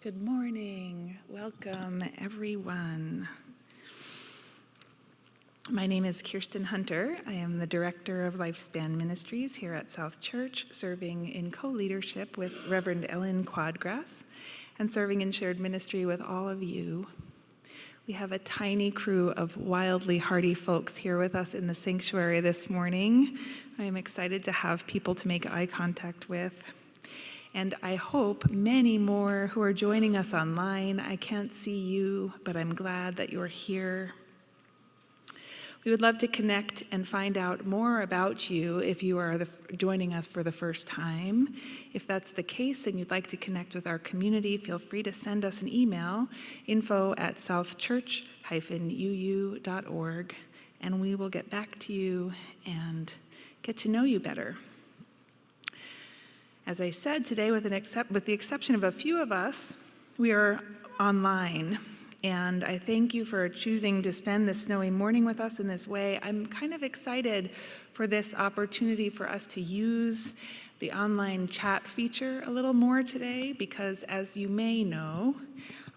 Good morning. Welcome, everyone. My name is Kirsten Hunter. I am the Director of Lifespan Ministries here at South Church, serving in co-leadership with Reverend Ellen Quadgrass and serving in shared ministry with all of you. We have a tiny crew of wildly hearty folks here with us in the sanctuary this morning. I am excited to have people to make eye contact with. And I hope many more who are joining us online. I can't see you, but I'm glad that you're here. We would love to connect and find out more about you if you are joining us for the first time. If that's the case and you'd like to connect with our community, feel free to send us an email, info@southchurch-uu.org, and we will get back to you and get to know you better. As I said, today, with the exception of a few of us, we are online. And I thank you for choosing to spend this snowy morning with us in this way. I'm kind of excited for this opportunity for us to use the online chat feature a little more today, because as you may know,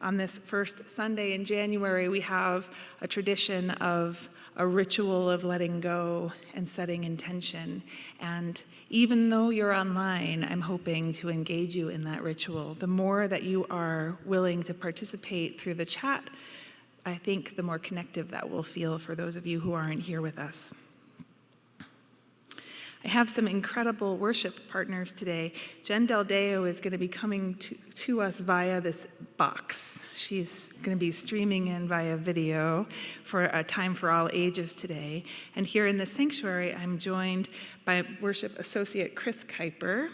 on this first Sunday in January, we have a tradition of a ritual of letting go and setting intention. And even though you're online, I'm hoping to engage you in that ritual. The more that you are willing to participate through the chat, I think the more connective that will feel for those of you who aren't here with us. I have some incredible worship partners today. Jen Del Deo is going to be coming to us via this box. She's going to be streaming in via video for a time for all ages today. And here in the sanctuary, I'm joined by worship associate Chris Kiper.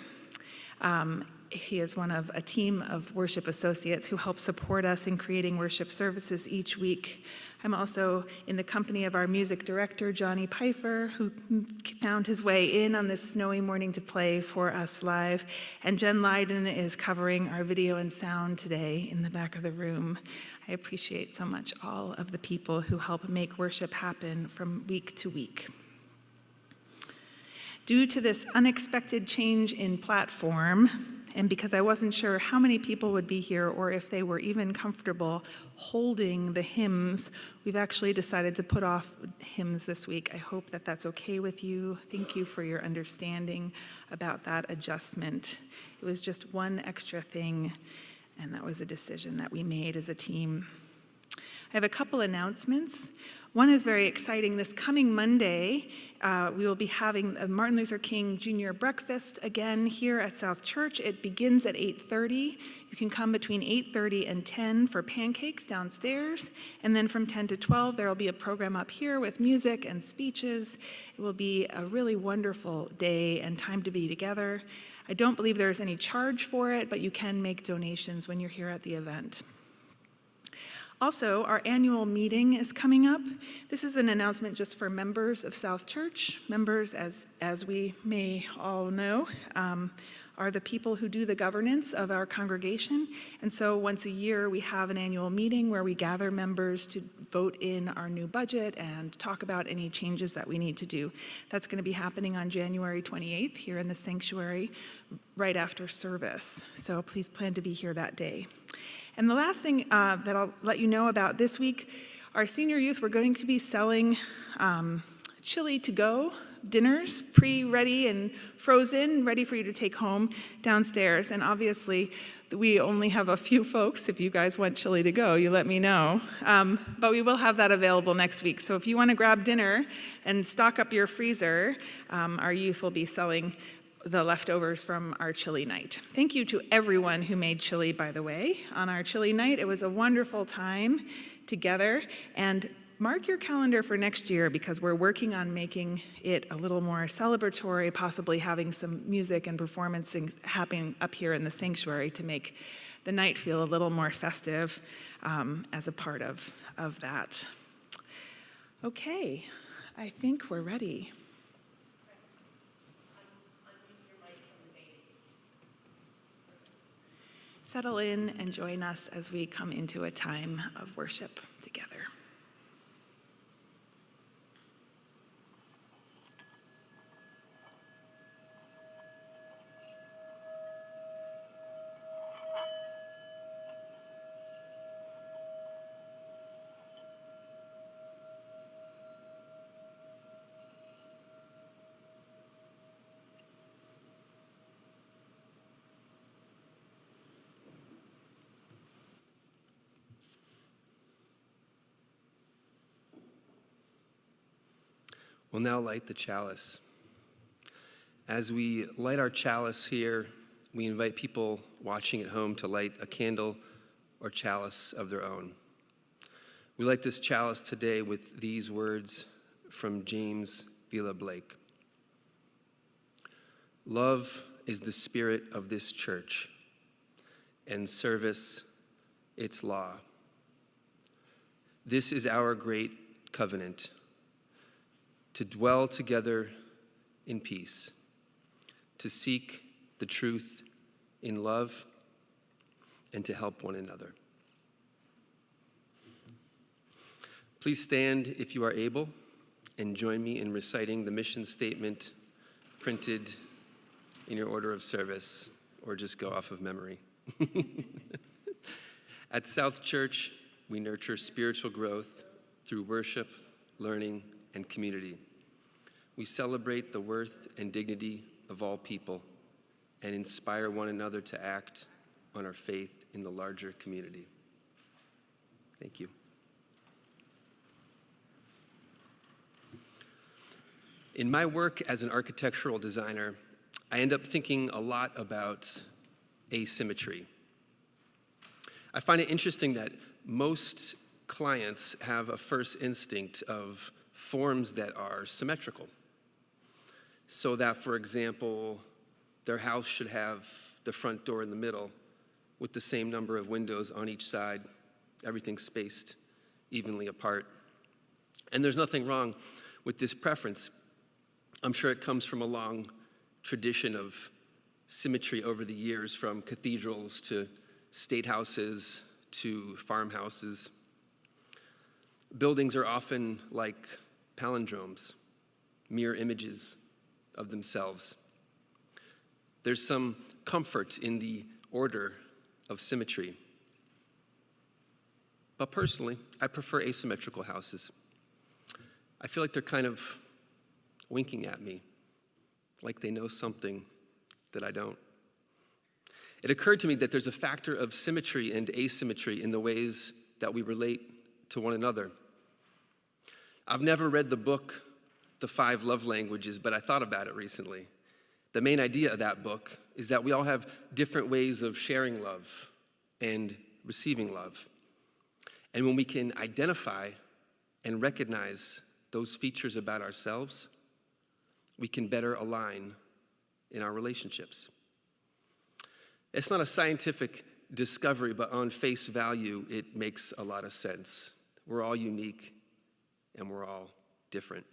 He is one of a team of worship associates who help support us in creating worship services each week. I'm also in the company of our music director, Jonny Peiffer, who found his way in on this snowy morning to play for us live. And Jen Leiden is covering our video and sound today in the back of the room. I appreciate so much all of the people who help make worship happen from week to week. Due to this unexpected change in platform, and because I wasn't sure how many people would be here or if they were even comfortable holding the hymns, we've actually decided to put off hymns this week. I hope that that's okay with you. Thank you for your understanding about that adjustment. It was just one extra thing, and that was a decision that we made as a team. I have a couple announcements. One is very exciting. This coming Monday, we will be having a Martin Luther King Jr. breakfast again here at South Church. It begins at 8:30. You can come between 8:30 and 10 for pancakes downstairs. And then from 10 to 12, there will be a program up here with music and speeches. It will be a really wonderful day and time to be together. I don't believe there's any charge for it, but you can make donations when you're here at the event. Also, our annual meeting is coming up. This is an announcement just for members of South Church. Members, as we may all know, are the people who do the governance of our congregation. And so once a year, we have an annual meeting where we gather members to vote in our new budget and talk about any changes that we need to do. That's going to be happening on January 28th here in the sanctuary right after service. So please plan to be here that day. And the last thing that I'll let you know about this week, our senior youth, we're going to be selling chili to-go dinners, pre-ready and frozen, ready for you to take home downstairs. And obviously, we only have a few folks. If you guys want chili to go, you let me know. But we will have that available next week. So if you want to grab dinner and stock up your freezer, our youth will be selling the leftovers from our chili night. Thank you to everyone who made chili, by the way, on our chili night. It was a wonderful time together. And mark your calendar for next year, because we're working on making it a little more celebratory, possibly having some music and performances happening up here in the sanctuary to make the night feel a little more festive as a part of that. Okay, I think we're ready. Settle in and join us as we come into a time of worship together. We'll now light the chalice. As we light our chalice here, we invite people watching at home to light a candle or chalice of their own. We light this chalice today with these words from James Villa Blake. Love is the spirit of this church, and service its law. This is our great covenant, to dwell together in peace, to seek the truth in love, and to help one another. Please stand if you are able and join me in reciting the mission statement printed in your order of service, or just go off of memory. At South Church, we nurture spiritual growth through worship, learning, and community. We celebrate the worth and dignity of all people and inspire one another to act on our faith in the larger community. Thank you. In my work as an architectural designer, I end up thinking a lot about asymmetry. I find it interesting that most clients have a first instinct of forms that are symmetrical. So that, for example, their house should have the front door in the middle with the same number of windows on each side, everything spaced evenly apart. And there's nothing wrong with this preference. I'm sure it comes from a long tradition of symmetry over the years, from cathedrals to state houses to farmhouses. Buildings are often like palindromes, mirror images of themselves. There's some comfort in the order of symmetry. But personally, I prefer asymmetrical houses. I feel like they're kind of winking at me, like they know something that I don't. It occurred to me that there's a factor of symmetry and asymmetry in the ways that we relate to one another. I've never read the book, The 5 Love Languages, but I thought about it recently. The main idea of that book is that we all have different ways of sharing love and receiving love. And when we can identify and recognize those features about ourselves, we can better align in our relationships. It's not a scientific discovery, but on face value, it makes a lot of sense. We're all unique, and we're all different.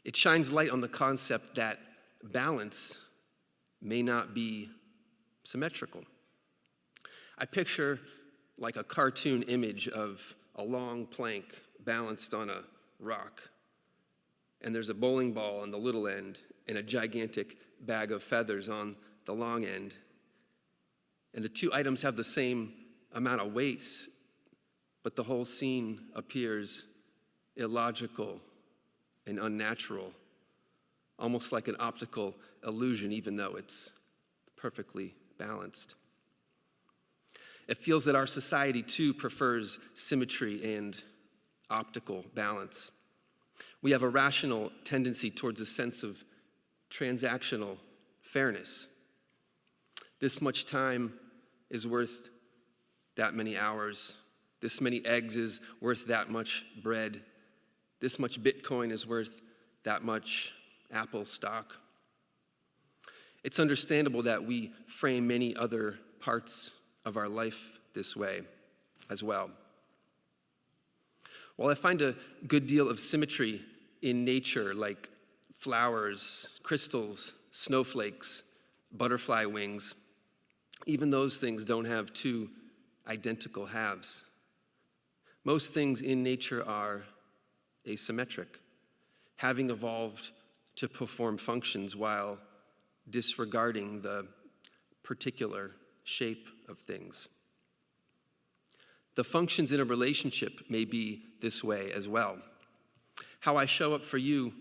It shines light on the concept that balance may not be symmetrical. I picture like a cartoon image of a long plank balanced on a rock, and there's a bowling ball on the little end and a gigantic bag of feathers on the long end. And the two items have the same amount of weight, but the whole scene appears illogical and unnatural, almost like an optical illusion, even though it's perfectly balanced. It feels that our society, too, prefers symmetry and optical balance. We have a rational tendency towards a sense of transactional fairness. This much time is worth that many hours. This many eggs is worth that much bread. This much Bitcoin is worth that much Apple stock. It's understandable that we frame many other parts of our life this way as well. While I find a good deal of symmetry in nature, like flowers, crystals, snowflakes, butterfly wings, even those things don't have two identical halves. Most things in nature are asymmetric, having evolved to perform functions while disregarding the particular shape of things. The functions in a relationship may be this way as well. How I show up for you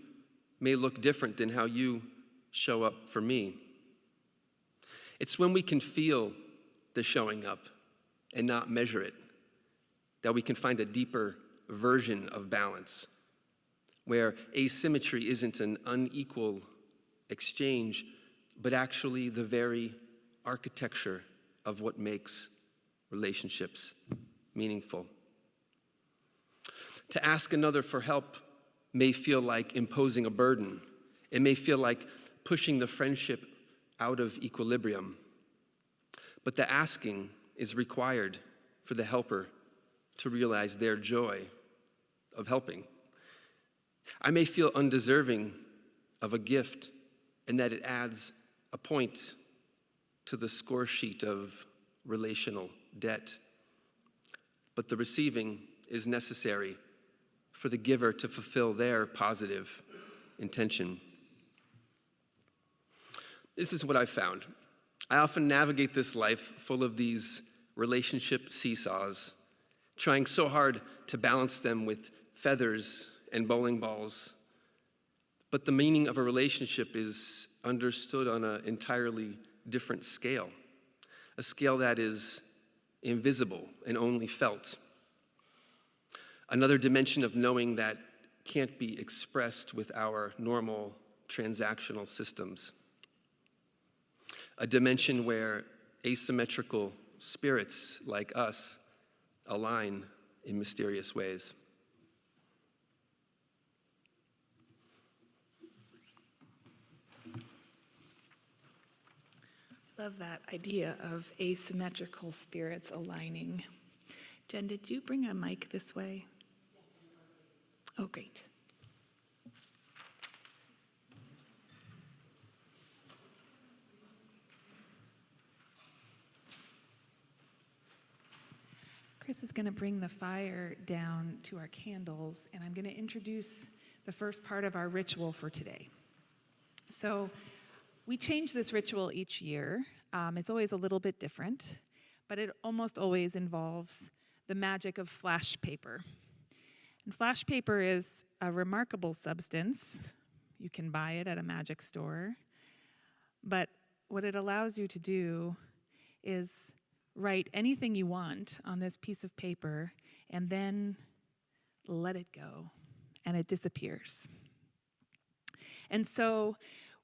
may look different than how you show up for me. It's when we can feel the showing up and not measure it that we can find a deeper version of balance, where asymmetry isn't an unequal exchange, but actually the very architecture of what makes relationships meaningful. To ask another for help may feel like imposing a burden. It may feel like pushing the friendship out of equilibrium. But the asking is required for the helper to realize their joy of helping. I may feel undeserving of a gift and that it adds a point to the score sheet of relational debt. But the receiving is necessary for the giver to fulfill their positive intention. This is what I've found. I often navigate this life full of these relationship seesaws, trying so hard to balance them with feathers and bowling balls. But the meaning of a relationship is understood on an entirely different scale, a scale that is invisible and only felt. Another dimension of knowing that can't be expressed with our normal transactional systems. A dimension where asymmetrical spirits like us align in mysterious ways. Love that idea of asymmetrical spirits aligning. Jen, did you bring a mic this way? Oh, great. Chris is going to bring the fire down to our candles, and I'm going to introduce the first part of our ritual for today. So we change this ritual each year. It's always a little bit different, but it almost always involves the magic of flash paper. And flash paper is a remarkable substance. You can buy it at a magic store. But what it allows you to do is write anything you want on this piece of paper and then let it go, and it disappears. And so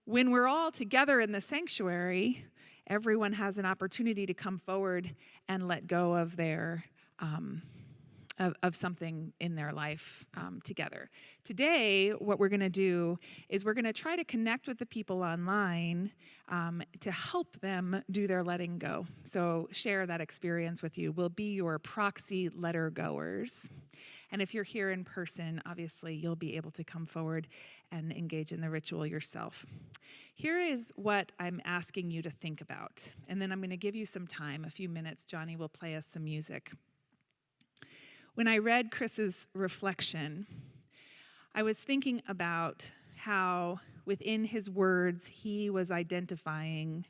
when we're all together in the sanctuary, everyone has an opportunity to come forward and let go of their of something in their life together. Today, what we're going to do is we're going to try to connect with the people online to help them do their letting go. So share that experience with you. We'll be your proxy letter goers. And if you're here in person, obviously, you'll be able to come forward and engage in the ritual yourself. Here is what I'm asking you to think about. And then I'm going to give you some time, a few minutes. Jonny will play us some music. When I read Chris's reflection, I was thinking about how within his words he was identifying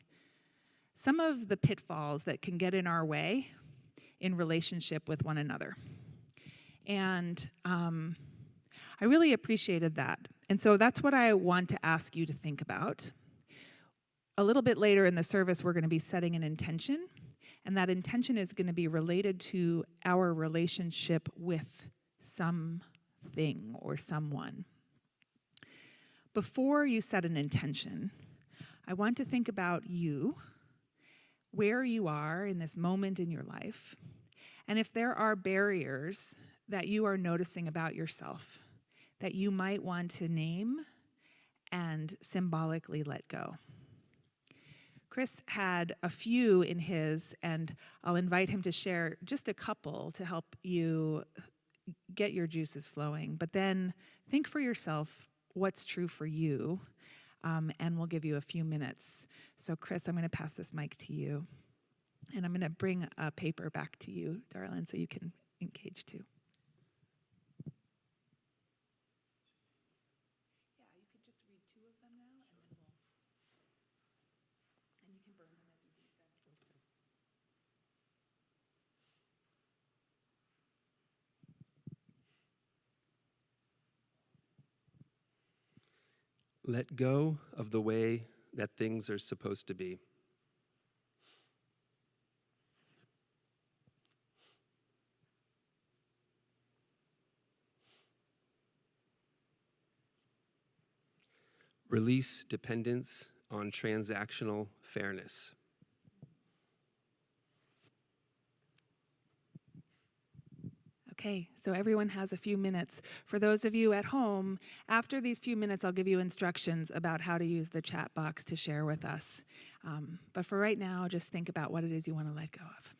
some of the pitfalls that can get in our way in relationship with one another. And I really appreciated that. And so that's what I want to ask you to think about. A little bit later in the service, we're going to be setting an intention. And that intention is going to be related to our relationship with something or someone. Before you set an intention, I want to think about you, where you are in this moment in your life, and if there are barriers that you are noticing about yourself that you might want to name and symbolically let go. Chris had a few in his, and I'll invite him to share just a couple to help you get your juices flowing. But then think for yourself what's true for you, and we'll give you a few minutes. So Chris, I'm going to pass this mic to you, and I'm going to bring a paper back to you, darling, so you can engage too. Let go of the way that things are supposed to be. Release dependence on transactional fairness. Okay, so everyone has a few minutes. For those of you at home, after these few minutes, I'll give you instructions about how to use the chat box to share with us. But for right now, just think about what it is you want to let go of.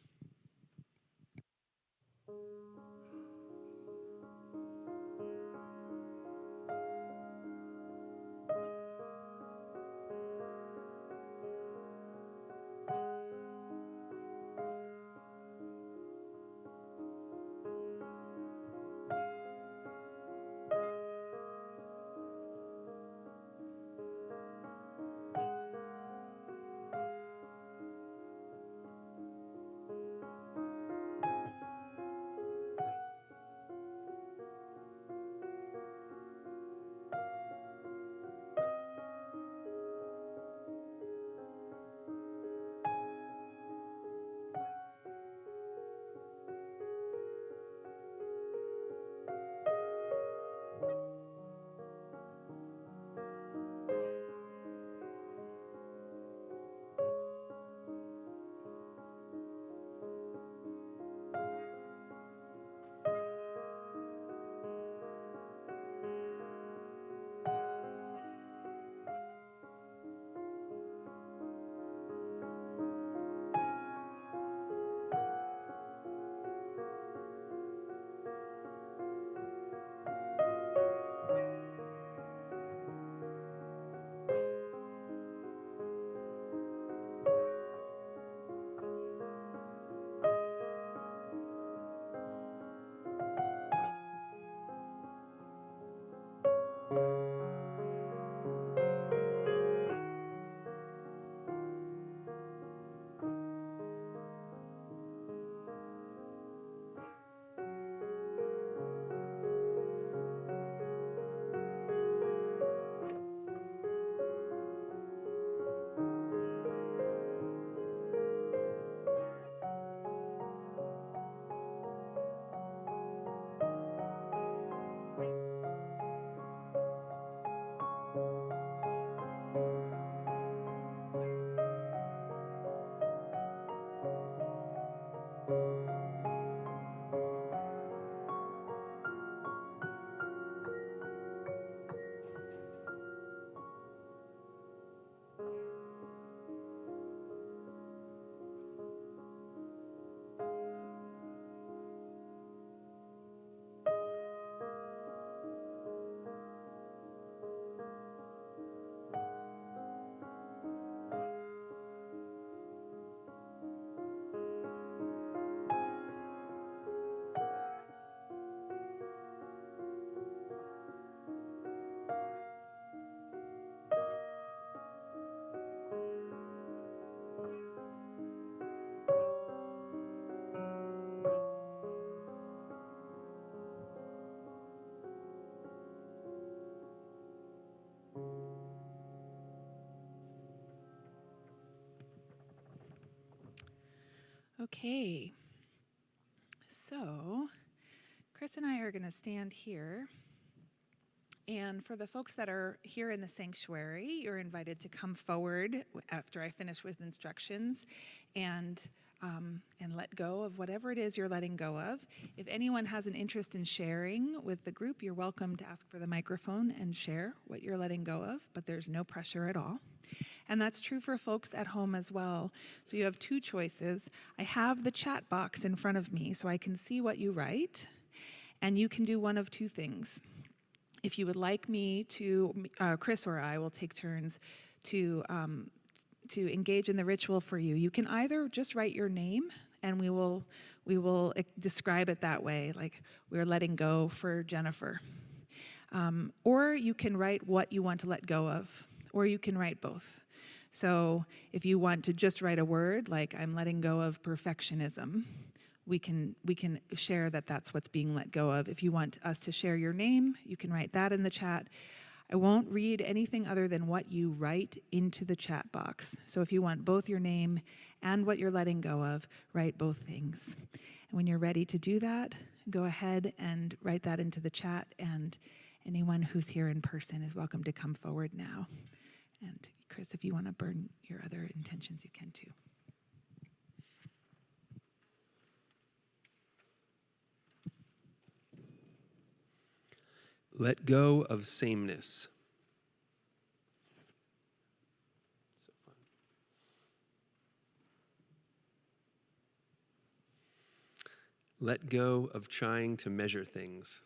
Okay, so Chris and I are going to stand here. And for the folks that are here in the sanctuary, you're invited to come forward after I finish with instructions and let go of whatever it is you're letting go of. If anyone has an interest in sharing with the group, you're welcome to ask for the microphone and share what you're letting go of, but there's no pressure at all. And that's true for folks at home as well. So you have two choices. I have the chat box in front of me so I can see what you write, and you can do one of two things. If you would like me to, Chris or I will take turns to engage in the ritual for you. You can either just write your name, and we will describe it that way, like we're letting go for Jennifer. Or you can write what you want to let go of, or you can write both. So if you want to just write a word, like I'm letting go of perfectionism, we can share that that's what's being let go of. If you want us to share your name, you can write that in the chat. I won't read anything other than what you write into the chat box. So if you want both your name and what you're letting go of, write both things. And when you're ready to do that, go ahead and write that into the chat, and Anyone who's here in person is welcome to come forward now. And Chris, if you want to burn your other intentions, you can too. Let go of sameness. So fun. Let go of trying to measure things.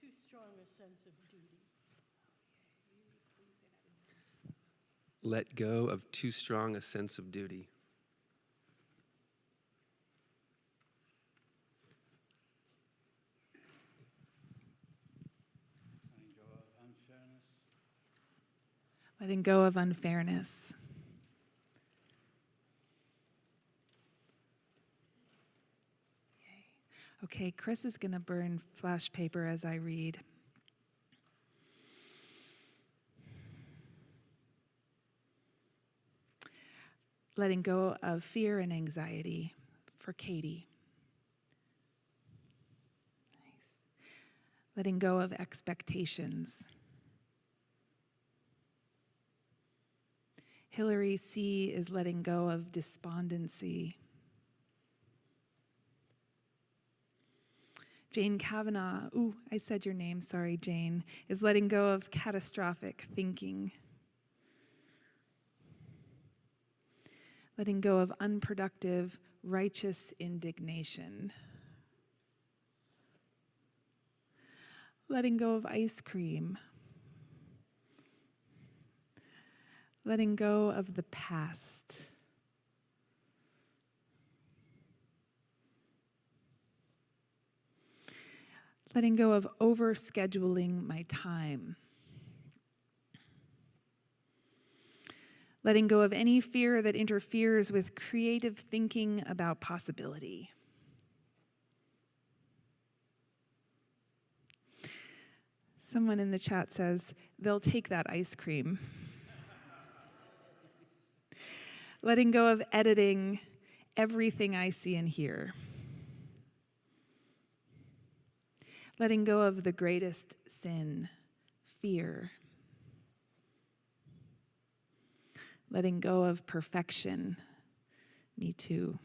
Too strong a sense of duty. Let go of too strong a sense of duty. Letting go of unfairness. Okay, Chris is going to burn flash paper as I read. Letting go of fear and anxiety for Katie. Nice. Letting go of expectations. Hillary C. is letting go of despondency. Jane Kavanaugh, I said your name, sorry, Jane, is letting go of catastrophic thinking. Letting go of unproductive, righteous indignation. Letting go of ice cream. Letting go of the past. Letting go of overscheduling my time. Letting go of any fear that interferes with creative thinking about possibility. Someone in the chat says, they'll take that ice cream. Letting go of editing everything I see and hear. Letting go of the greatest sin, fear. Letting go of perfection, me too.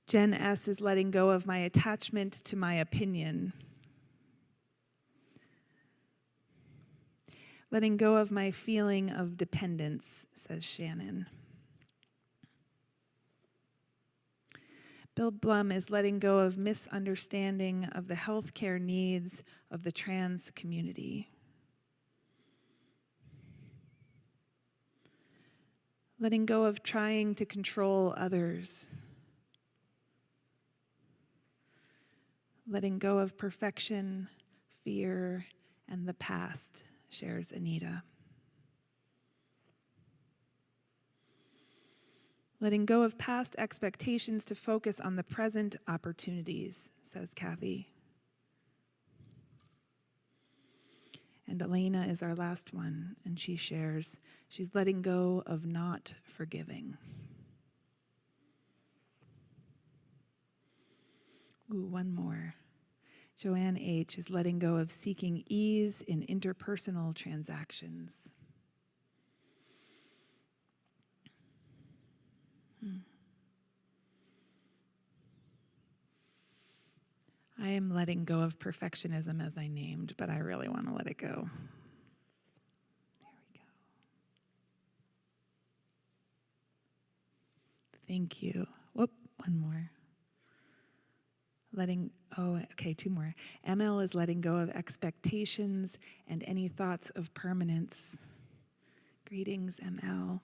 Jen S. is letting go of my attachment to my opinion. Letting go of my feeling of dependence, says Shannon. Bill Blum is letting go of misunderstanding of the healthcare needs of the trans community. Letting go of trying to control others. Letting go of perfection, fear, and the past, shares Anita. Letting go of past expectations to focus on the present opportunities, says Kathy. And Elena is our last one, and she shares, she's letting go of not forgiving. One more. Joanne H. is letting go of seeking ease in interpersonal transactions. I am letting go of perfectionism as I named, but I really want to let it go. There we go. Thank you. Whoop, one more. Two more. ML is letting go of expectations and any thoughts of permanence. Greetings, ML.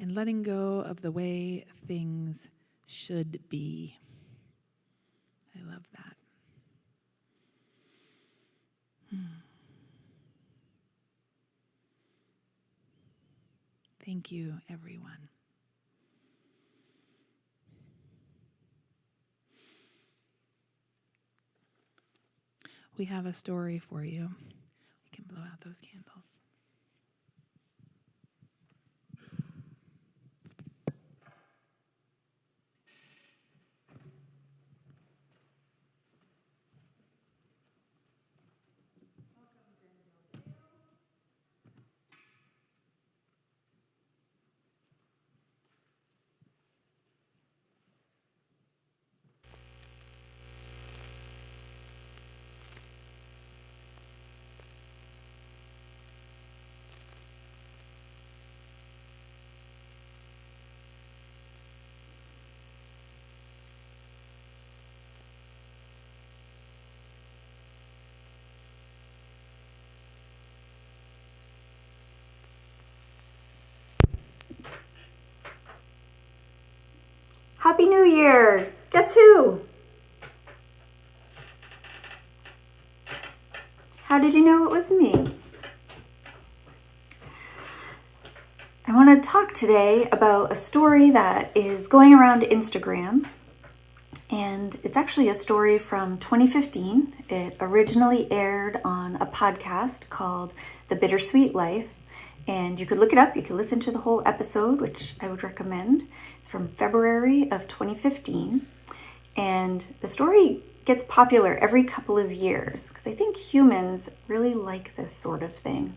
And letting go of the way things should be. I love that. Thank you, everyone. we have a story for you. We can blow out those candles. Happy New Year! Guess who? How did you know it was me? I want to talk today about a story that is going around Instagram, and it's actually a story from 2015. It originally aired on a podcast called The Bittersweet Life, and you could look it up. You could listen to the whole episode, which I would recommend. It's from February of 2015, and the story gets popular every couple of years because I think humans really like this sort of thing.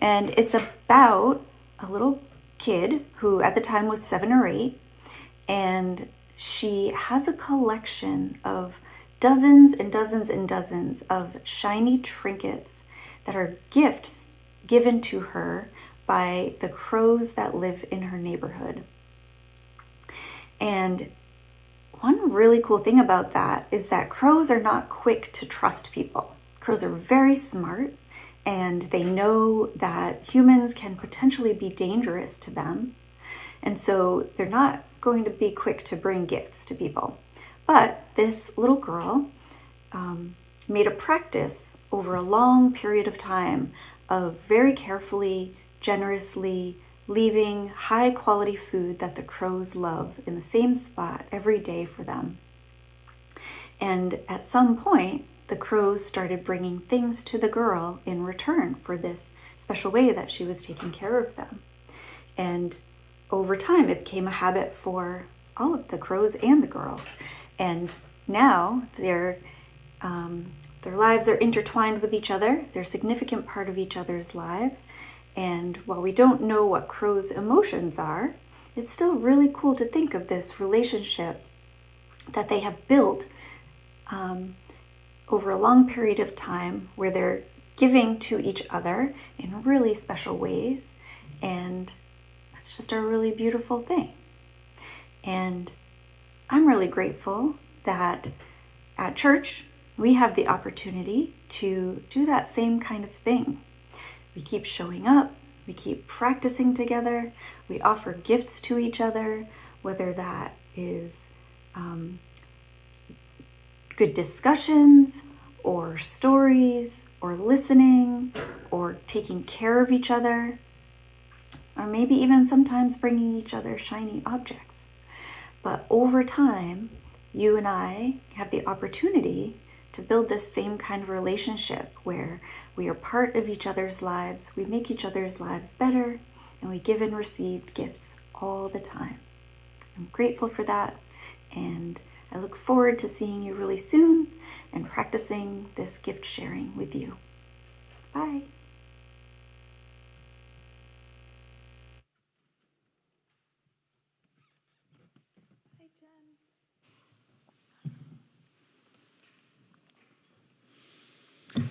And it's about a little kid who at the time was 7 or 8, and she has a collection of dozens and dozens and dozens of shiny trinkets that are gifts given to her by the crows that live in her neighborhood. And one really cool thing about that is that crows are not quick to trust people. Crows are very smart, and they know that humans can potentially be dangerous to them. And so they're not going to be quick to bring gifts to people. But this little girl made a practice over a long period of time of very carefully, generously leaving high quality food that the crows love in the same spot every day for them. And at some point, the crows started bringing things to the girl in return for this special way that she was taking care of them. And over time, it became a habit for all of the crows and the girl. And now their lives are intertwined with each other. They're a significant part of each other's lives. And while we don't know what crows' emotions are, it's still really cool to think of this relationship that they have built over a long period of time where they're giving to each other in really special ways. And that's just a really beautiful thing. And I'm really grateful that at church, we have the opportunity to do that same kind of thing. We keep showing up, we keep practicing together, we offer gifts to each other, whether that is good discussions, or stories, or listening, or taking care of each other, or maybe even sometimes bringing each other shiny objects. But over time, you and I have the opportunity to build this same kind of relationship where we are part of each other's lives, we make each other's lives better, and we give and receive gifts all the time. I'm grateful for that, and I look forward to seeing you really soon and practicing this gift sharing with you. Bye. Hi, Jen.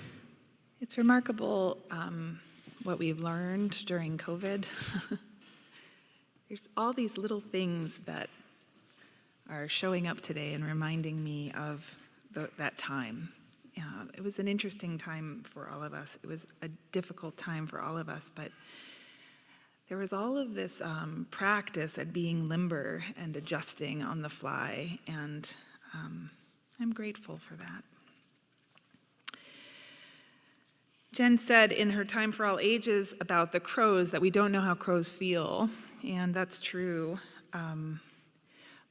It's remarkable what we've learned during COVID. There's all these little things that are showing up today and reminding me of that time. It was an interesting time for all of us. It was a difficult time for all of us, but there was all of this practice at being limber and adjusting on the fly, and I'm grateful for that. Jen said in her Time for All Ages about the crows that we don't know how crows feel, and that's true.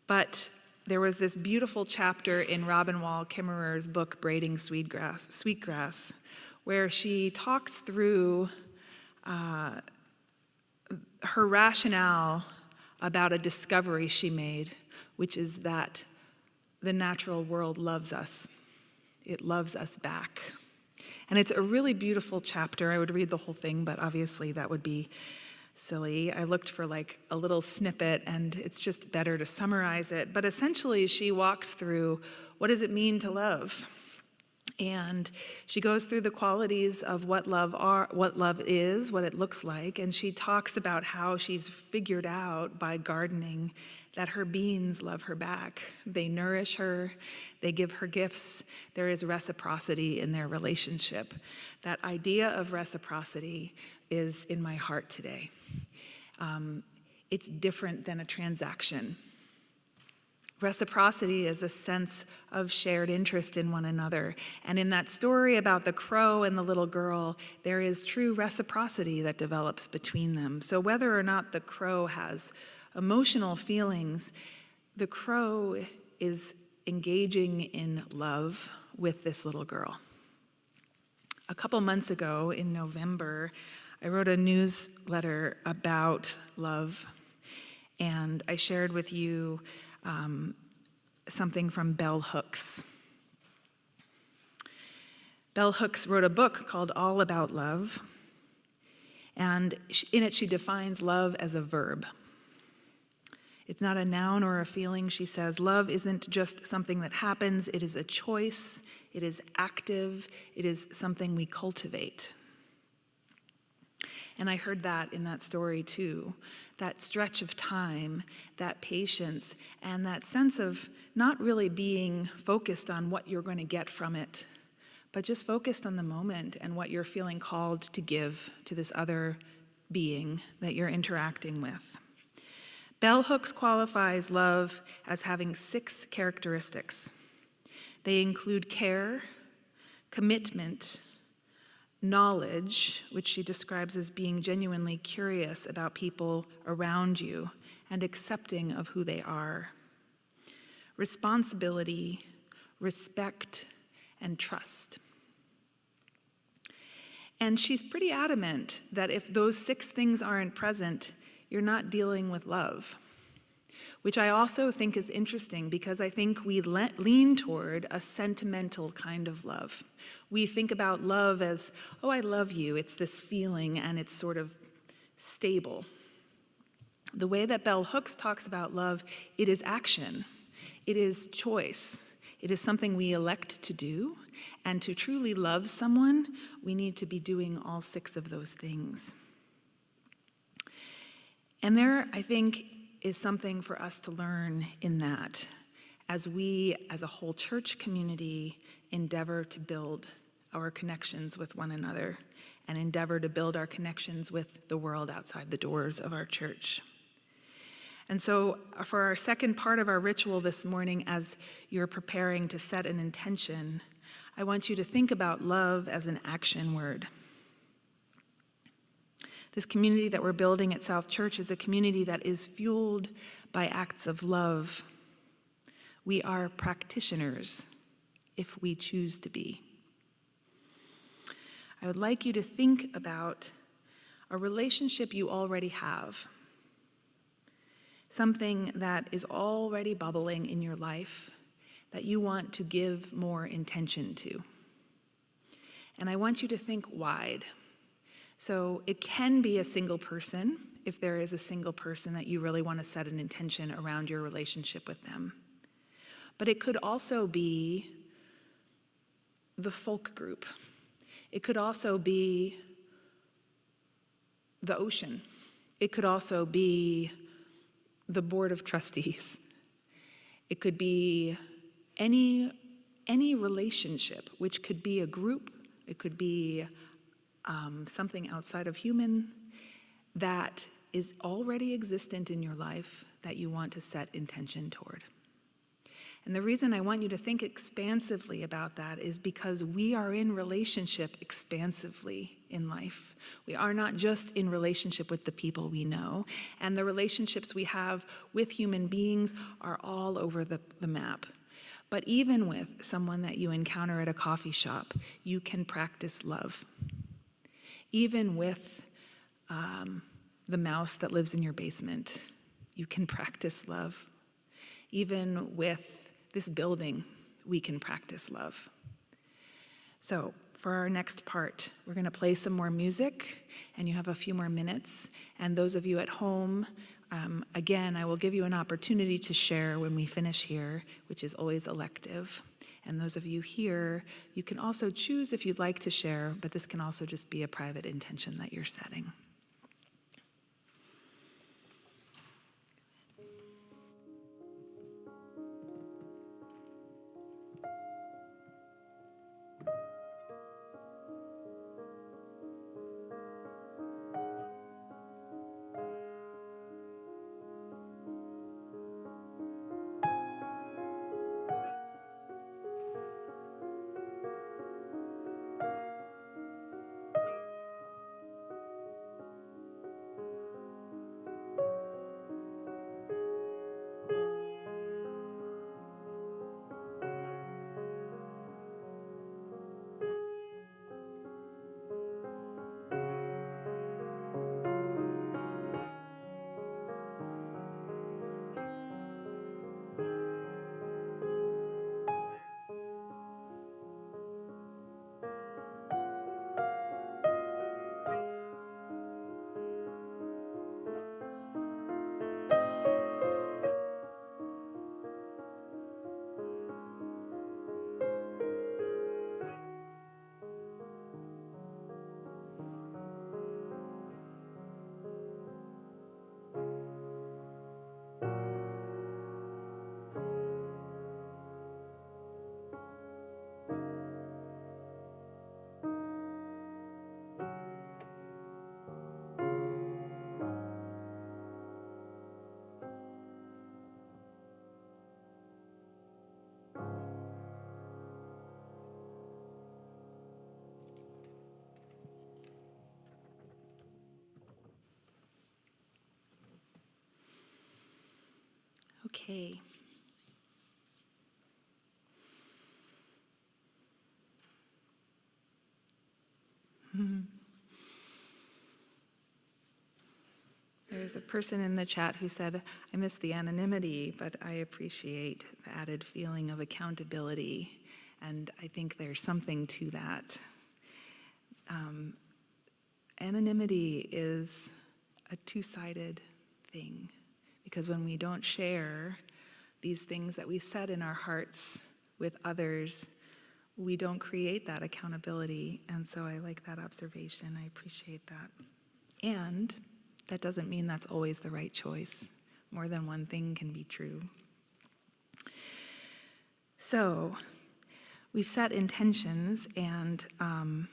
But there was this beautiful chapter in Robin Wall Kimmerer's book, Braiding Sweetgrass, where she talks through her rationale about a discovery she made, which is that the natural world loves us. It loves us back. And it's a really beautiful chapter. I would read the whole thing, but obviously that would be silly. I looked for like a little snippet, and it's just better to summarize it. But essentially, she walks through what does it mean to love? And she goes through the qualities of what love is, what it looks like, and she talks about how she's figured out by gardening that her beans love her back. They nourish her, they give her gifts. There is reciprocity in their relationship. That idea of reciprocity is in my heart today. It's different than a transaction. Reciprocity is a sense of shared interest in one another. And in that story about the crow and the little girl, there is true reciprocity that develops between them. So whether or not the crow has emotional feelings, the crow is engaging in love with this little girl. A couple months ago in November, I wrote a newsletter about love, and I shared with you something from Bell Hooks. Bell Hooks wrote a book called All About Love, and in it she defines love as a verb. It's not a noun or a feeling. She says love isn't just something that happens, it is a choice, it is active, it is something we cultivate. And I heard that in that story too, that stretch of time, that patience, and that sense of not really being focused on what you're going to get from it, but just focused on the moment and what you're feeling called to give to this other being that you're interacting with. Bell Hooks qualifies love as having 6 characteristics. They include care, commitment, knowledge, which she describes as being genuinely curious about people around you and accepting of who they are, responsibility, respect, and trust. And she's pretty adamant that if those 6 things aren't present, you're not dealing with love, which I also think is interesting because I think we lean toward a sentimental kind of love. We think about love as, oh, I love you. It's this feeling and it's sort of stable. The way that Bell Hooks talks about love, it is action. It is choice. It is something we elect to do. And to truly love someone, we need to be doing all 6 of those things. And there, I think, is something for us to learn in that as we, as a whole church community, endeavor to build our connections with one another and endeavor to build our connections with the world outside the doors of our church. And so for our second part of our ritual this morning, as you're preparing to set an intention, I want you to think about love as an action word. This community that we're building at South Church is a community that is fueled by acts of love. We are practitioners if we choose to be. I would like you to think about a relationship you already have, something that is already bubbling in your life that you want to give more intention to. And I want you to think wide. So it can be a single person, if there is a single person that you really want to set an intention around your relationship with them. But it could also be the folk group. It could also be the ocean. It could also be the board of trustees. It could be any relationship, which could be a group. It could be something outside of human that is already existent in your life that you want to set intention toward. And the reason I want you to think expansively about that is because we are in relationship expansively in life. We are not just in relationship with the people we know, and the relationships we have with human beings are all over the map. But even with someone that you encounter at a coffee shop, you can practice love. Even with the mouse that lives in your basement, you can practice love. Even with this building, we can practice love. So for our next part, we're going to play some more music, and you have a few more minutes. And those of you at home, again, I will give you an opportunity to share when we finish here, which is always elective. And those of you here, you can also choose if you'd like to share, but this can also just be a private intention that you're setting. Okay. There's a person in the chat who said, I miss the anonymity, but I appreciate the added feeling of accountability. And I think there's something to that. Anonymity is a two-sided thing, because when we don't share these things that we set in our hearts with others, we don't create that accountability. And so I like that observation. I appreciate that. And that doesn't mean that's always the right choice. More than one thing can be true. So we've set intentions, and I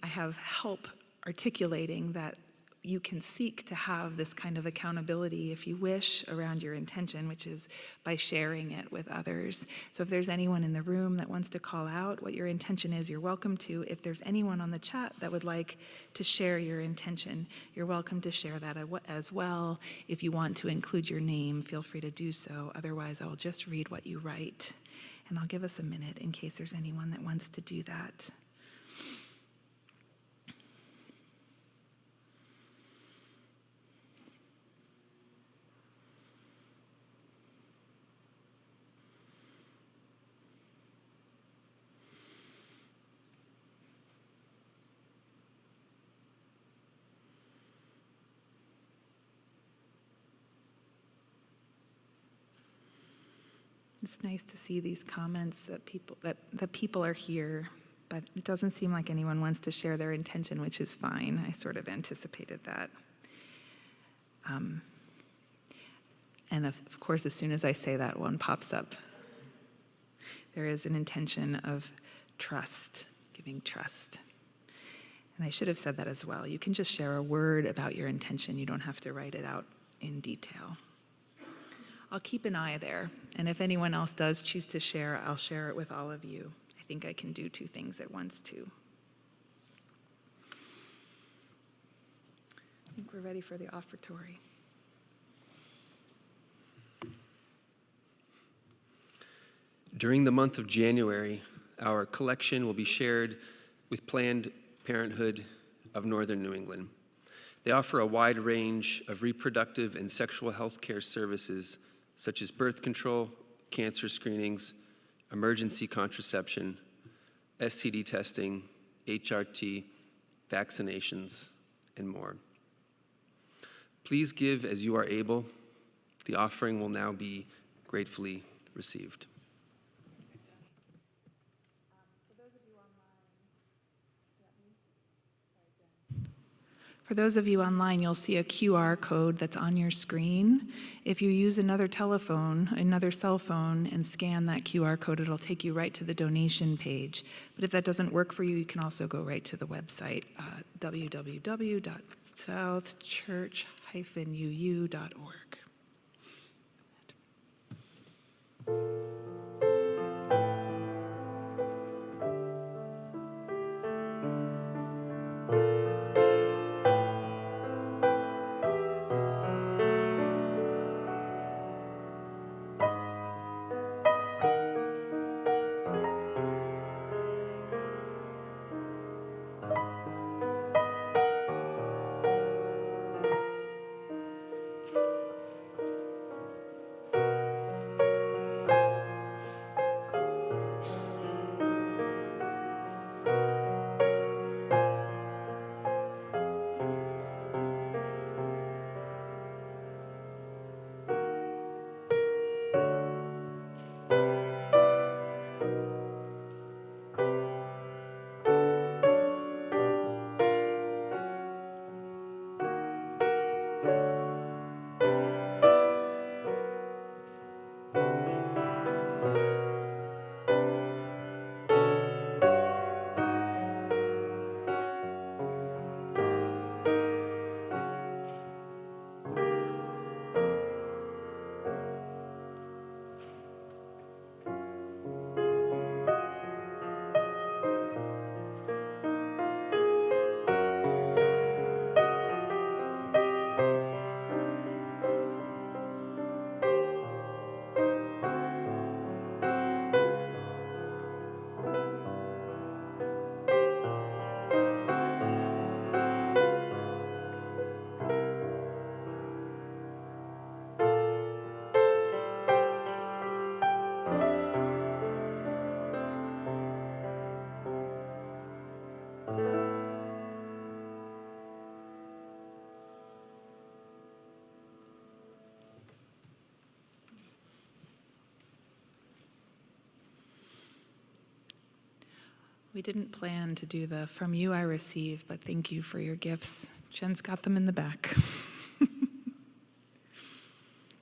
have help articulating that you can seek to have this kind of accountability if you wish around your intention, which is by sharing it with others. So if there's anyone in the room that wants to call out what your intention is, you're welcome to. If there's anyone on the chat that would like to share your intention, you're welcome to share that as well. If you want to include your name, feel free to do so. Otherwise, I'll just read what you write. And I'll give us a minute in case there's anyone that wants to do that. It's nice to see these comments that people are here, but it doesn't seem like anyone wants to share their intention, which is fine. I sort of anticipated that. And of course, as soon as I say that, one pops up. There is an intention of trust, giving trust. And I should have said that as well. You can just share a word about your intention. You don't have to write it out in detail. I'll keep an eye there. And if anyone else does choose to share, I'll share it with all of you. I think I can do two things at once, too. I think we're ready for the offertory. During the month of January, our collection will be shared with Planned Parenthood of Northern New England. They offer a wide range of reproductive and sexual health care services, such as birth control, cancer screenings, emergency contraception, STD testing, HRT, vaccinations, and more. Please give as you are able. The offering will now be gratefully received. For those of you online, you'll see a QR code that's on your screen. If you use another cell phone, and scan that QR code, it'll take you right to the donation page. But if that doesn't work for you, you can also go right to the website, www.southchurch-uu.org. We didn't plan to do the "From You I Receive," but thank you for your gifts. Jen's got them in the back.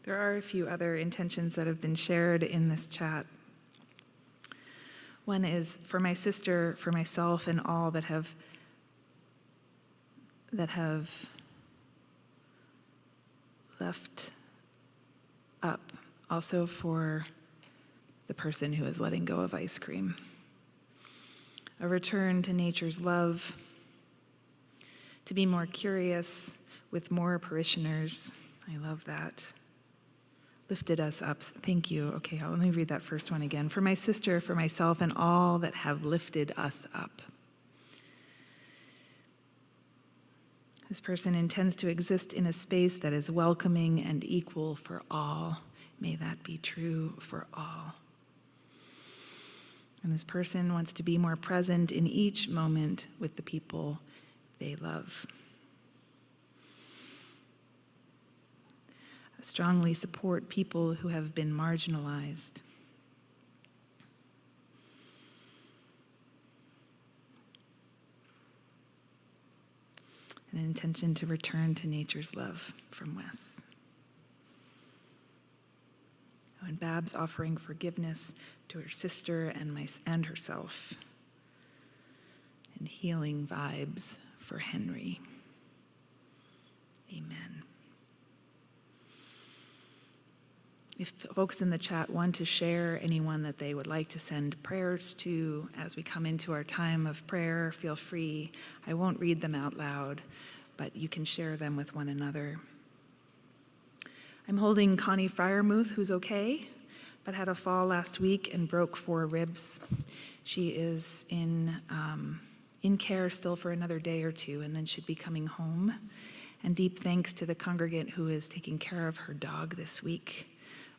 There are a few other intentions that have been shared in this chat. One is for my sister, for myself, and all that have left up. Also for the person who is letting go of ice cream. A return to nature's love, to be more curious with more parishioners. I love that. Lifted us up. Thank you. Okay, let me read that first one again. For my sister, for myself, and all that have lifted us up. This person intends to exist in a space that is welcoming and equal for all. May that be true for all. And this person wants to be more present in each moment with the people they love. Strongly support people who have been marginalized. An intention to return to nature's love from Wes. Oh, and Bab's offering forgiveness to her sister and herself. And healing vibes for Henry. Amen. If folks in the chat want to share anyone that they would like to send prayers to as we come into our time of prayer, feel free. I won't read them out loud, but you can share them with one another. I'm holding Connie Fryermuth, who's okay, but had a fall last week and broke 4 ribs. She is in care still for another day or 2, and then should be coming home. And deep thanks to the congregant who is taking care of her dog this week.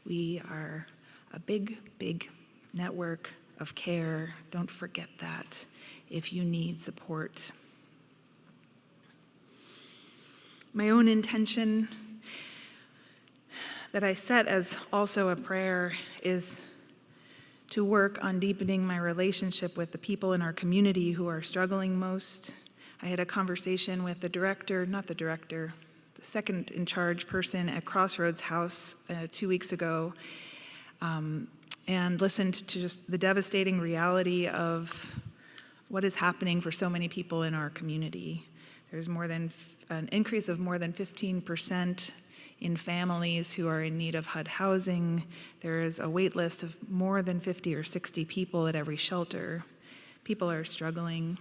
We are a big, big network of care. Don't forget that if you need support. My own intention that I set as also a prayer is to work on deepening my relationship with the people in our community who are struggling most. I had a conversation with the second in charge person at Crossroads House 2 weeks ago, and listened to just the devastating reality of what is happening for so many people in our community. There's an increase of more than 15% in families who are in need of HUD housing. There is a wait list of more than 50 or 60 people at every shelter. People are struggling.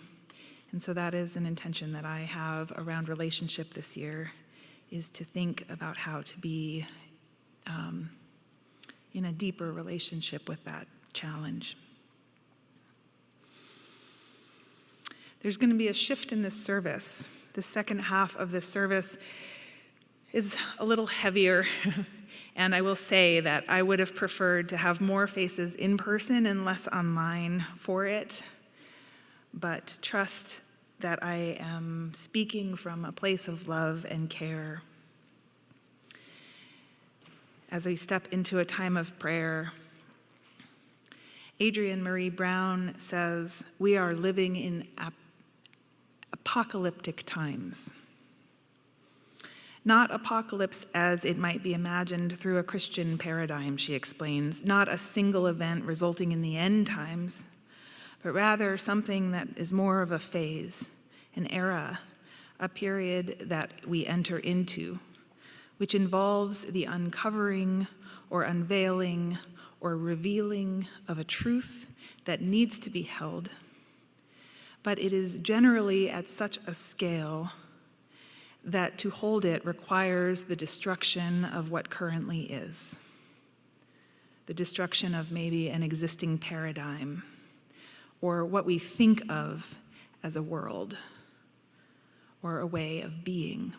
And so that is an intention that I have around relationship this year, is to think about how to be in a deeper relationship with that challenge. There's going to be a shift in this service. The second half of this service is a little heavier, and I will say that I would have preferred to have more faces in person and less online for it, but trust that I am speaking from a place of love and care. As we step into a time of prayer, Adrienne Marie Brown says, "We are living in apocalyptic times." Not apocalypse as it might be imagined through a Christian paradigm, she explains, not a single event resulting in the end times, but rather something that is more of a phase, an era, a period that we enter into, which involves the uncovering or unveiling or revealing of a truth that needs to be held. But it is generally at such a scale that to hold it requires the destruction of what currently is, the destruction of maybe an existing paradigm, or what we think of as a world, or a way of being.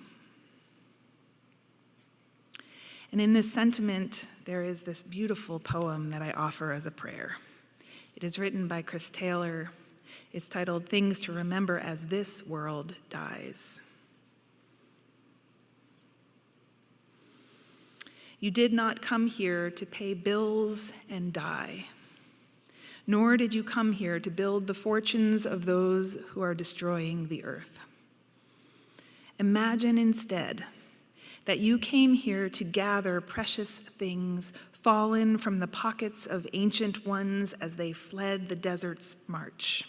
And in this sentiment, there is this beautiful poem that I offer as a prayer. It is written by Chris Taylor. It's titled, "Things to Remember as This World Dies." You did not come here to pay bills and die, nor did you come here to build the fortunes of those who are destroying the earth. Imagine instead that you came here to gather precious things fallen from the pockets of ancient ones as they fled the desert's march,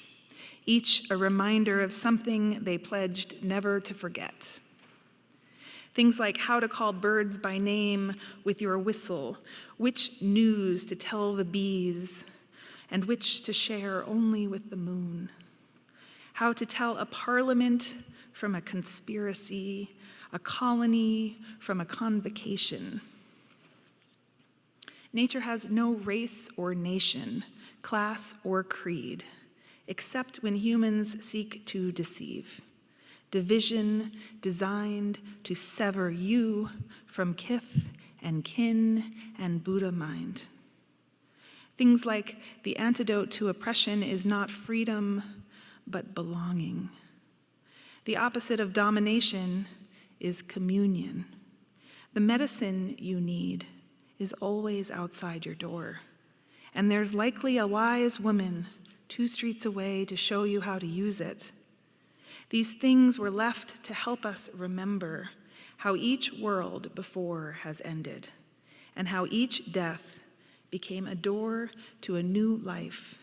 each a reminder of something they pledged never to forget. Things like how to call birds by name with your whistle, which news to tell the bees, and which to share only with the moon. How to tell a parliament from a conspiracy, a colony from a convocation. Nature has no race or nation, class or creed, except when humans seek to deceive. Division designed to sever you from kith and kin and Buddha mind. Things like the antidote to oppression is not freedom, but belonging. The opposite of domination is communion. The medicine you need is always outside your door, and there's likely a wise woman 2 streets away to show you how to use it. These things were left to help us remember how each world before has ended, and how each death became a door to a new life,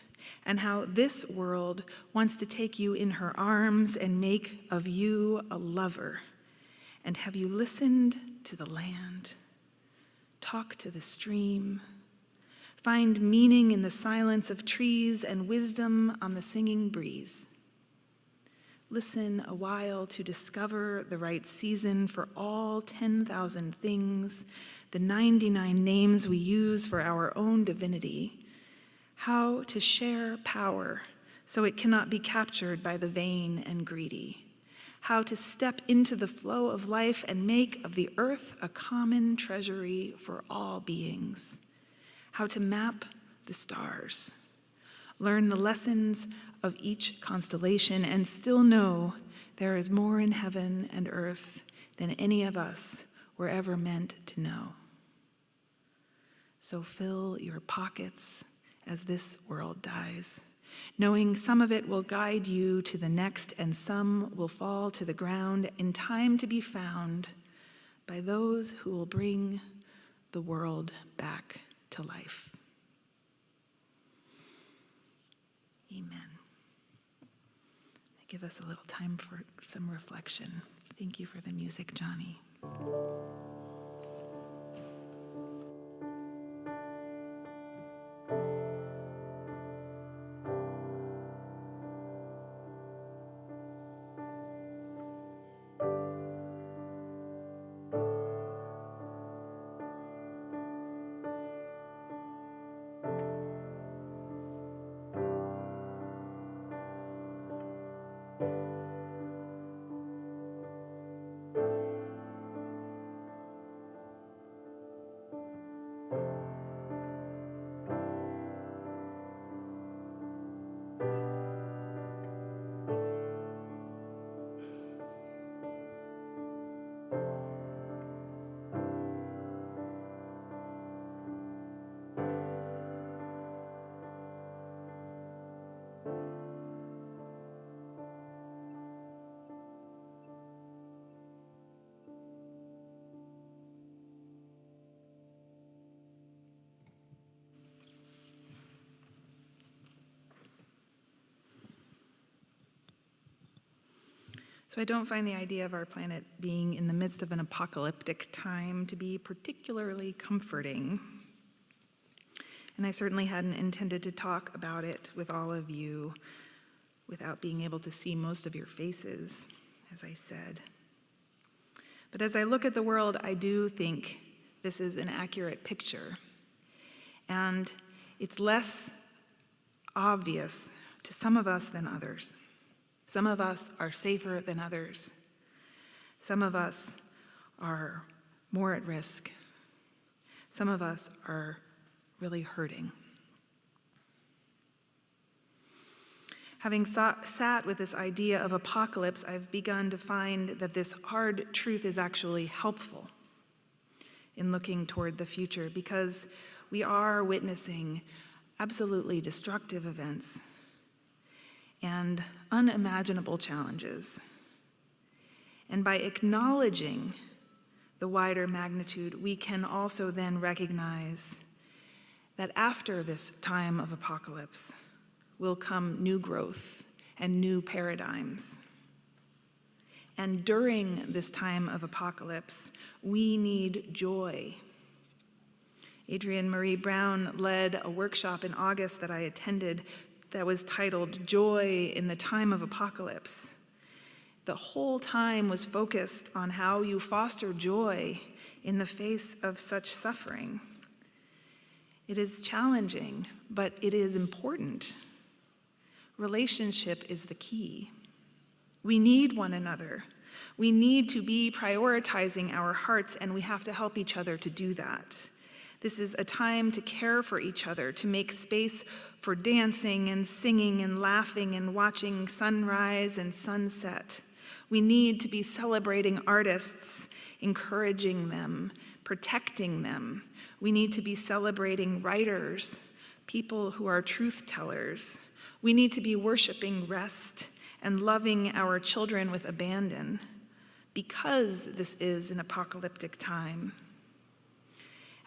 and how this world wants to take you in her arms and make of you a lover. And have you listened to the land, Talk to the stream. Find meaning in the silence of trees and wisdom on the singing breeze. Listen a while to discover the right season for all 10,000 things, the 99 names we use for our own divinity. How to share power so it cannot be captured by the vain and greedy. How to step into the flow of life and make of the earth a common treasury for all beings. How to map the stars. Learn the lessons of each constellation and still know there is more in heaven and earth than any of us were ever meant to know. So fill your pockets as this world dies, knowing some of it will guide you to the next and some will fall to the ground in time to be found by those who will bring the world back to life. Amen. Give us a little time for some reflection. Thank you for the music, Jonny. So I don't find the idea of our planet being in the midst of an apocalyptic time to be particularly comforting. And I certainly hadn't intended to talk about it with all of you without being able to see most of your faces, as I said. But as I look at the world, I do think this is an accurate picture. And it's less obvious to some of us than others. Some of us are safer than others. Some of us are more at risk. Some of us are really hurting. Having sat with this idea of apocalypse, I've begun to find that this hard truth is actually helpful in looking toward the future, because we are witnessing absolutely destructive events and unimaginable challenges. And by acknowledging the wider magnitude, we can also then recognize that after this time of apocalypse will come new growth and new paradigms. And during this time of apocalypse, we need joy. Adrienne Marie Brown led a workshop in August that I attended that was titled Joy in the Time of Apocalypse. The whole time was focused on how you foster joy in the face of such suffering. It is challenging, but it is important. Relationship is the key. We need one another. We need to be prioritizing our hearts, and we have to help each other to do that. This is a time to care for each other, to make space for dancing and singing and laughing and watching sunrise and sunset. We need to be celebrating artists, encouraging them, protecting them. We need to be celebrating writers, people who are truth tellers. We need to be worshiping rest and loving our children with abandon, because this is an apocalyptic time.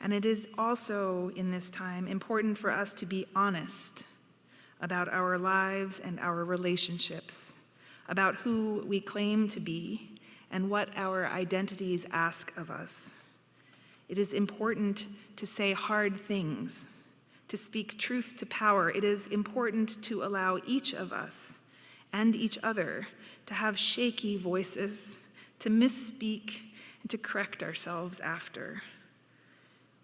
And it is also in this time important for us to be honest about our lives and our relationships, about who we claim to be and what our identities ask of us. It is important to say hard things, to speak truth to power. It is important to allow each of us and each other to have shaky voices, to misspeak, and to correct ourselves after.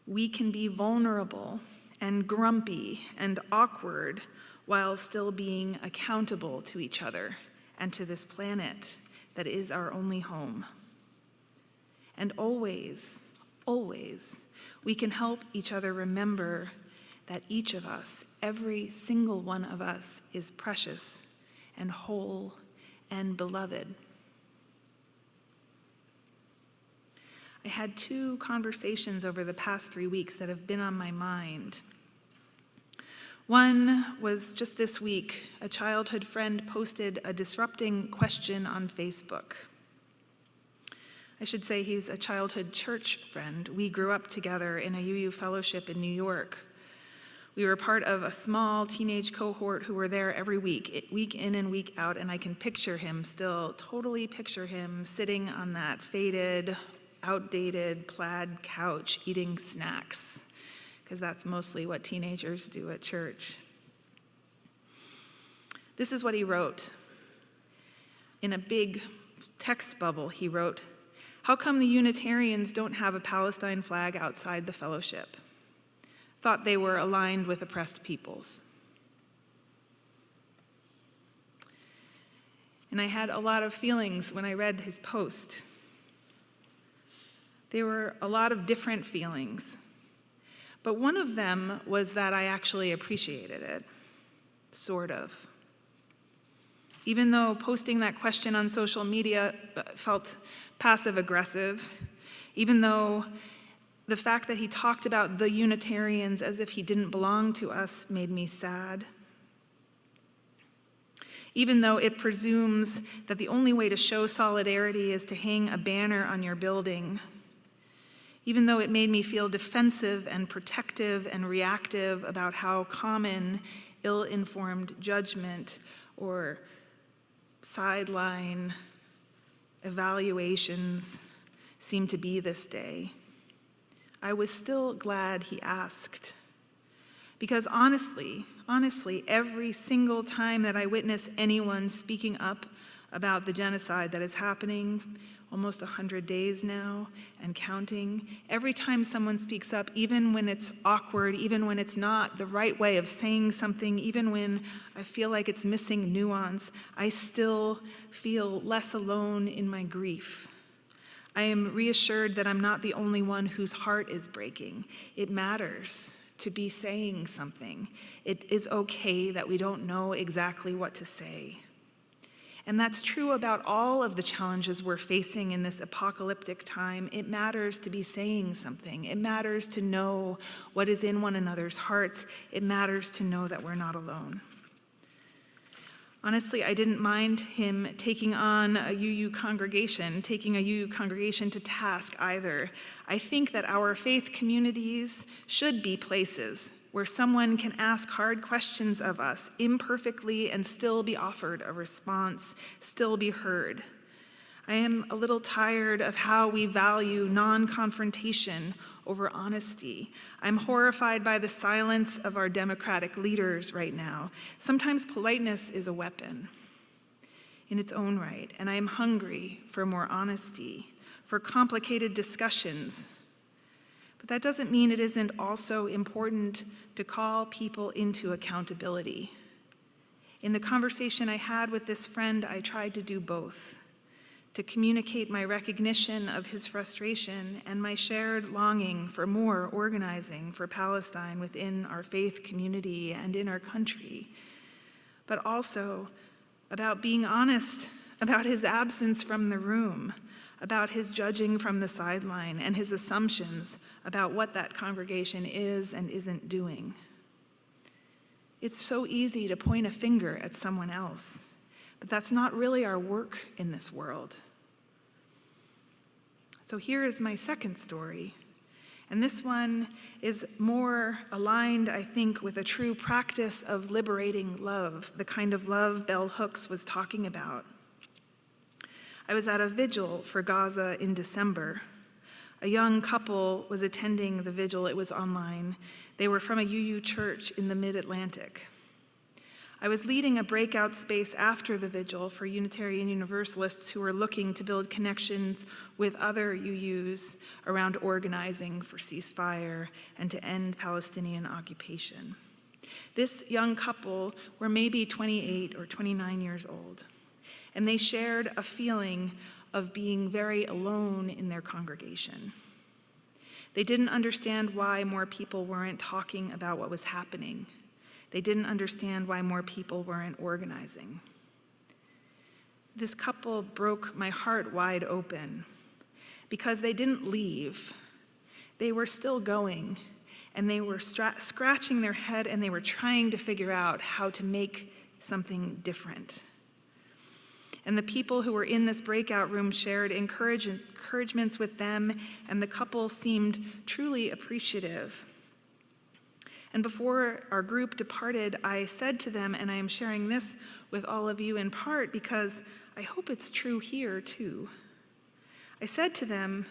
We can be vulnerable and grumpy and awkward while still being accountable to each other and to this planet that is our only home. And always, always, we can help each other remember that each of us, every single one of us, is precious and whole and beloved. I had 2 conversations over the past 3 weeks that have been on my mind. One was just this week. A childhood friend posted a disrupting question on Facebook. I should say he's a childhood church friend. We grew up together in a UU fellowship in New York. We were part of a small teenage cohort who were there every week in and week out, and I can totally picture him sitting on that faded, outdated plaid couch eating snacks, because that's mostly what teenagers do at church. This is what he wrote. In a big text bubble, he wrote, "How come the Unitarians don't have a Palestine flag outside the fellowship? Thought they were aligned with oppressed peoples." And I had a lot of feelings when I read his post. There were a lot of different feelings. But one of them was that I actually appreciated it, sort of. Even though posting that question on social media felt passive-aggressive, even though the fact that he talked about the Unitarians as if he didn't belong to us made me sad, even though it presumes that the only way to show solidarity is to hang a banner on your building, even though it made me feel defensive and protective and reactive about how common ill-informed judgment or sideline evaluations seem to be this day. I was still glad he asked. Because honestly, every single time that I witness anyone speaking up about the genocide that is happening almost 100 days now and counting, every time someone speaks up, even when it's awkward, even when it's not the right way of saying something, even when I feel like it's missing nuance, I still feel less alone in my grief. I am reassured that I'm not the only one whose heart is breaking. It matters to be saying something. It is okay that we don't know exactly what to say. And that's true about all of the challenges we're facing in this apocalyptic time. It matters to be saying something. It matters to know what is in one another's hearts. It matters to know that we're not alone. Honestly, I didn't mind him taking a UU congregation to task either. I think that our faith communities should be places where someone can ask hard questions of us imperfectly and still be offered a response, still be heard. I am a little tired of how we value non-confrontation over honesty. I'm horrified by the silence of our democratic leaders right now. Sometimes politeness is a weapon in its own right, and I am hungry for more honesty, for complicated discussions. But that doesn't mean it isn't also important to call people into accountability. In the conversation I had with this friend, I tried to do both. To communicate my recognition of his frustration and my shared longing for more organizing for Palestine within our faith community and in our country, but also about being honest about his absence from the room, about his judging from the sideline and his assumptions about what that congregation is and isn't doing. It's so easy to point a finger at someone else, but that's not really our work in this world. So here is my second story, and this one is more aligned, I think, with a true practice of liberating love, the kind of love Bell Hooks was talking about. I was at a vigil for Gaza in December. A young couple was attending the vigil. It was online. They were from a UU church in the mid-Atlantic. I was leading a breakout space after the vigil for Unitarian Universalists who were looking to build connections with other UUs around organizing for ceasefire and to end Palestinian occupation. This young couple were maybe 28 or 29 years old, and they shared a feeling of being very alone in their congregation. They didn't understand why more people weren't talking about what was happening. They didn't understand why more people weren't organizing. This couple broke my heart wide open because they didn't leave. They were still going, and they were scratching their head, and they were trying to figure out how to make something different. And the people who were in this breakout room shared encouragements with them, and the couple seemed truly appreciative. And before our group departed, I said to them, and I am sharing this with all of you in part because I hope it's true here too. I said to them,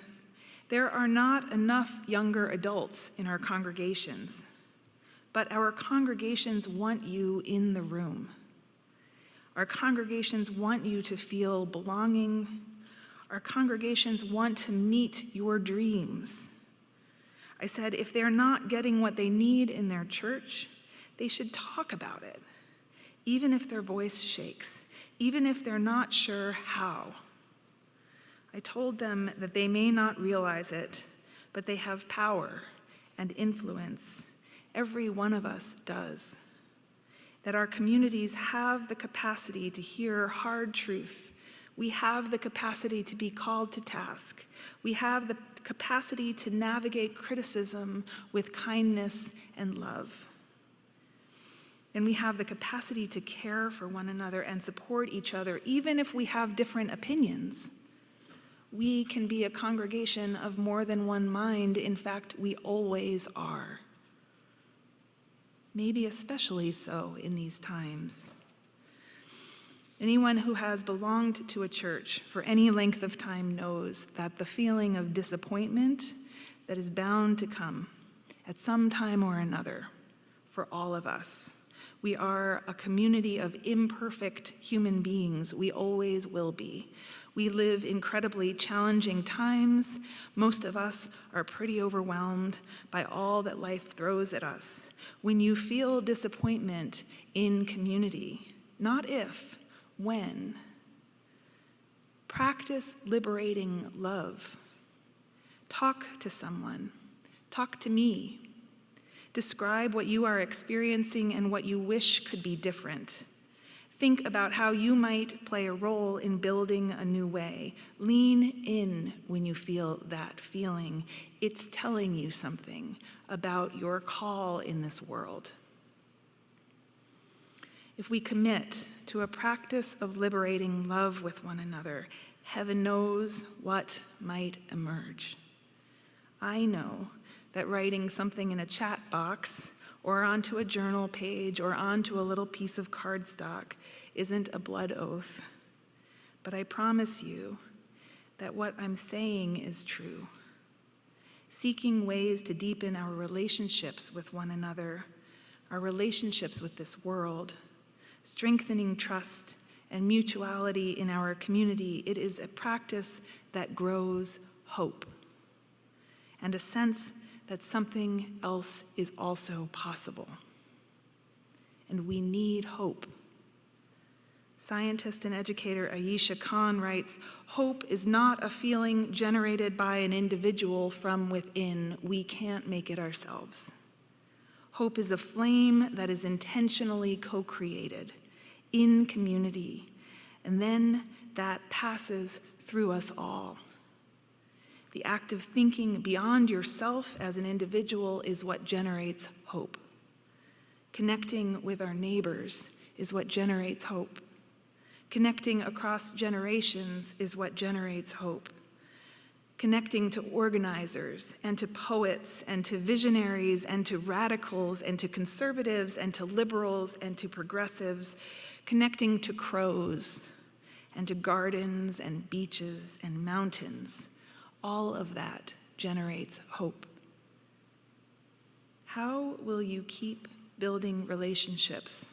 there are not enough younger adults in our congregations, but our congregations want you in the room. Our congregations want you to feel belonging. Our congregations want to meet your dreams. I said, if they're not getting what they need in their church, they should talk about it, even if their voice shakes, even if they're not sure how. I told them that they may not realize it, but they have power and influence. Every one of us does. That our communities have the capacity to hear hard truth. We have the capacity to be called to task. We have the capacity to navigate criticism with kindness and love. And we have the capacity to care for one another and support each other, even if we have different opinions. We can be a congregation of more than one mind. In fact, we always are. Maybe especially so in these times. Anyone who has belonged to a church for any length of time knows that the feeling of disappointment that is bound to come at some time or another for all of us. We are a community of imperfect human beings. We always will be. We live incredibly challenging times. Most of us are pretty overwhelmed by all that life throws at us. When you feel disappointment in community, not if, when, practice liberating love. Talk to someone. Talk to me. Describe what you are experiencing and what you wish could be different. Think about how you might play a role in building a new way. Lean in when you feel that feeling. It's telling you something about your call in this world. If we commit to a practice of liberating love with one another, heaven knows what might emerge. I know that writing something in a chat box or onto a journal page or onto a little piece of cardstock isn't a blood oath, but I promise you that what I'm saying is true. Seeking ways to deepen our relationships with one another, our relationships with this world, strengthening trust and mutuality in our community, it is a practice that grows hope and a sense that something else is also possible. And we need hope. Scientist and educator Ayesha Khan writes, hope is not a feeling generated by an individual from within. We can't make it ourselves. Hope is a flame that is intentionally co-created in community, and then that passes through us all. The act of thinking beyond yourself as an individual is what generates hope. Connecting with our neighbors is what generates hope. Connecting across generations is what generates hope. Connecting to organizers and to poets and to visionaries and to radicals and to conservatives and to liberals and to progressives. Connecting to crows and to gardens and beaches and mountains. All of that generates hope? How will you keep building relationships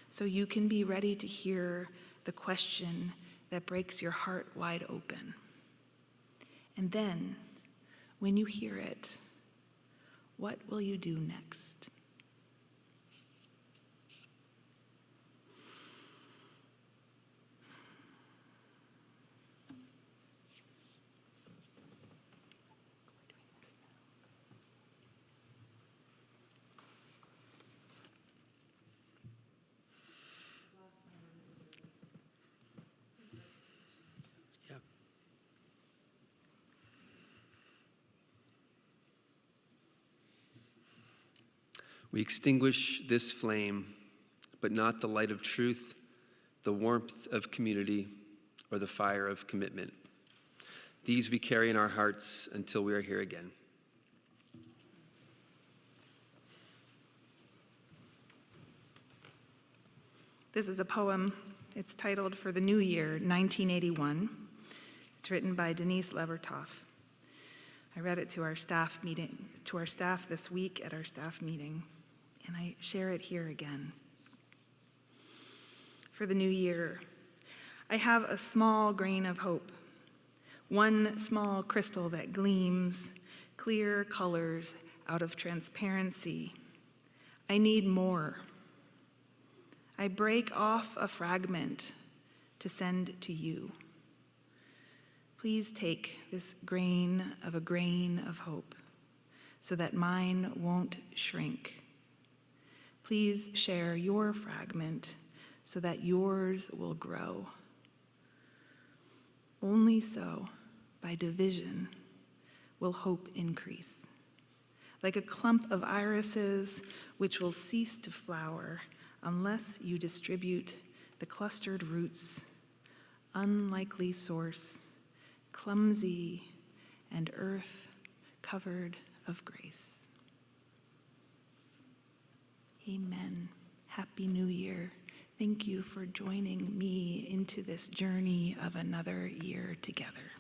so you can be ready to hear the question that breaks your heart wide open? And then, when you hear it, what will you do next? Yeah. We extinguish this flame, but not the light of truth, the warmth of community, or the fire of commitment. These we carry in our hearts until we are here again. This is a poem. It's titled For the New Year, 1981. It's written by Denise Levertov. I read it to our staff this week at our staff meeting, and I share it here again. For the new year, I have a small grain of hope, one small crystal that gleams, clear colors out of transparency. I need more. I break off a fragment to send to you. Please take this grain of hope so that mine won't shrink. Please share your fragment so that yours will grow. Only so, by division, will hope increase. Like a clump of irises which will cease to flower unless you distribute the clustered roots, unlikely source, clumsy and earth covered of grace. Amen. Happy New Year. Thank you for joining me into this journey of another year together.